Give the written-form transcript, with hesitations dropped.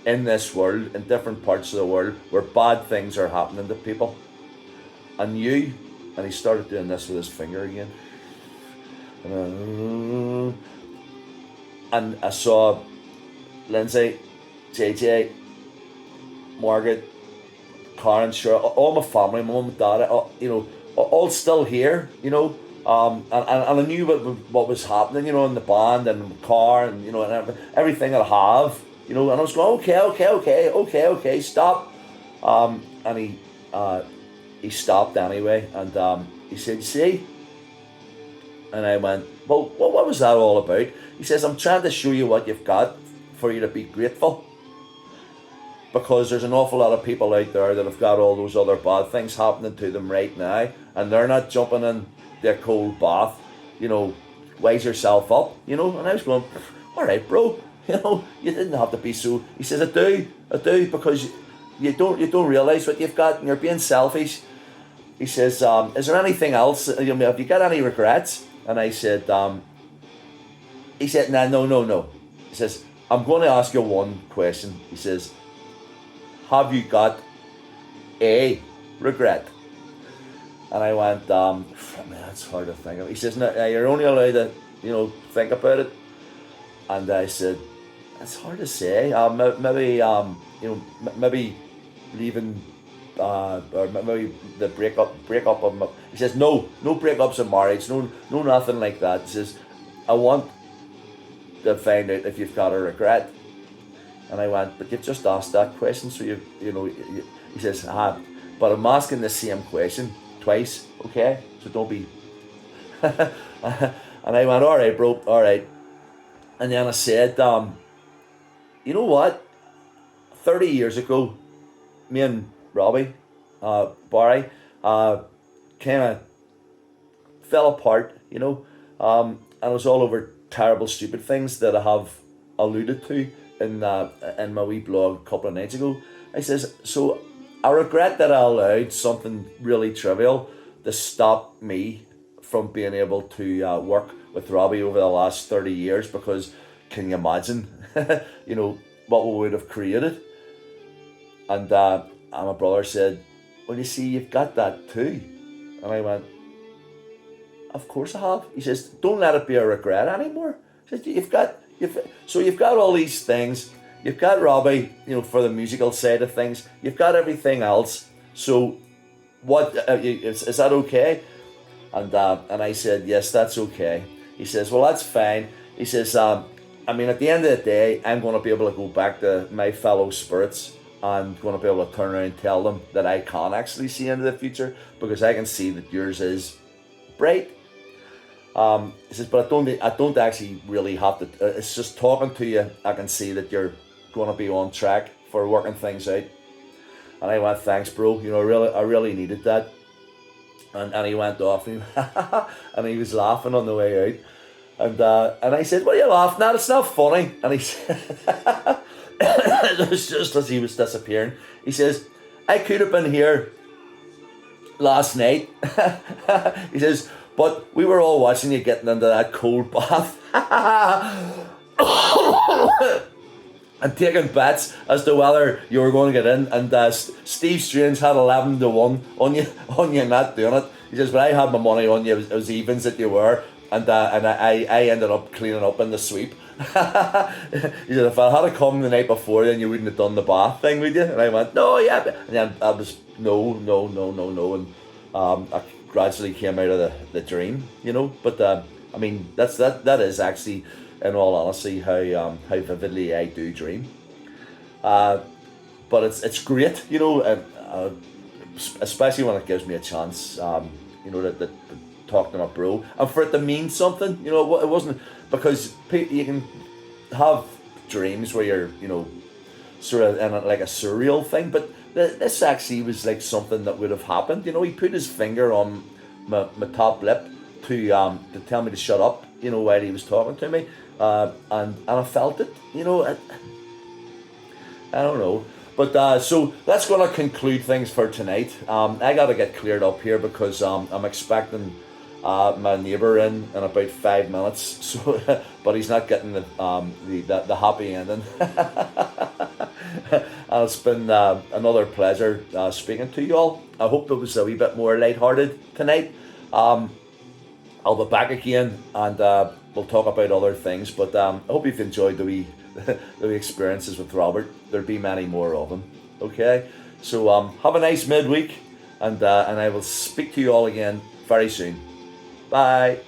in this world, in different parts of the world, where bad things are happening to people. And you, and he started doing this with his finger again. And I saw Lindsay, JJ, Margaret, Karen, sure, all my family, my mum and dad, all still here, and I knew what was happening, in the band and the car and, and everything I have, and I was going, okay, stop. And he stopped anyway, and he said, see? And I went, well, what was that all about? He says, I'm trying to show you what you've got for you to be grateful. Because there's an awful lot of people out there that have got all those other bad things happening to them right now, and they're not jumping in their cold bath, wise yourself up, and I was going, all right, bro, you didn't have to be so. He says, I do, because you don't realise what you've got, and you're being selfish. He says, is there anything else? Have you got any regrets? And I said, he said, nah, no. He says, I'm going to ask you one question. He says, have you got a regret? And I went, man, that's hard to think of. He says, no, you're only allowed to, think about it. And I said, it's hard to say. Maybe leaving, or maybe the breakup of my. He says, no breakups of marriage, no nothing like that. He says, I want to find out if you've got a regret. And I went, but you've just asked that question, so he says, but I'm asking the same question twice, okay? So don't be. And I went, all right, bro, all right. And then I said, you know what? 30 years ago, me and Robbie, Barry, kind of fell apart, and it was all over terrible, stupid things that I have alluded to in my wee blog a couple of nights ago. I says, so I regret that I allowed something really trivial to stop me from being able to work with Robbie over the last 30 years, because can you imagine, what we would have created? And my brother said, well, you see, you've got that too. And I went, of course I have. He says, don't let it be a regret anymore. He says, you've got all these things. You've got Robbie, for the musical side of things. You've got everything else. So, what is that okay? And I said, yes, that's okay. He says, well, that's fine. He says, at the end of the day, I'm going to be able to go back to my fellow spirits and going to be able to turn around and tell them that I can actually see into the future, because I can see that yours is bright. He says, but I don't actually really have to. It's just talking to you, I can see that you're going to be on track for working things out. And I went, thanks, bro. I really needed that. And he went off, and he was laughing on the way out. And I said, what are you laughing at? It's not funny. And he said, it was just as he was disappearing. He says, I could have been here last night. He says, but we were all watching you getting into that cold bath and taking bets as to whether you were going to get in. And Steve Strange had 11-1 on you not doing it. He says, but I had my money on you. It was evens that you were. And I ended up cleaning up in the sweep. He said, if I had come the night before, then you wouldn't have done the bath thing, would you? And I went, no, yeah. And then I was, no. And I gradually came out of the dream, But that is actually, in all honesty, how vividly I do dream. But it's great, especially when it gives me a chance, to talk to my bro, and for it to mean something. It wasn't because you can have dreams where you're, sort of in like a surreal thing, but this actually was like something that would have happened. He put his finger on my top lip to tell me to shut up, while he was talking to me, and I felt it. I don't know. But so that's going to conclude things for tonight. I got to get cleared up here because I'm expecting my neighbour in about 5 minutes. So, but he's not getting the happy ending. It's been another pleasure speaking to you all. I hope it was a wee bit more lighthearted tonight. Um, I'll be back again, and we'll talk about other things. But I hope you've enjoyed the wee experiences with Robert. There'll be many more of them. Okay, so have a nice midweek, and I will speak to you all again very soon. Bye.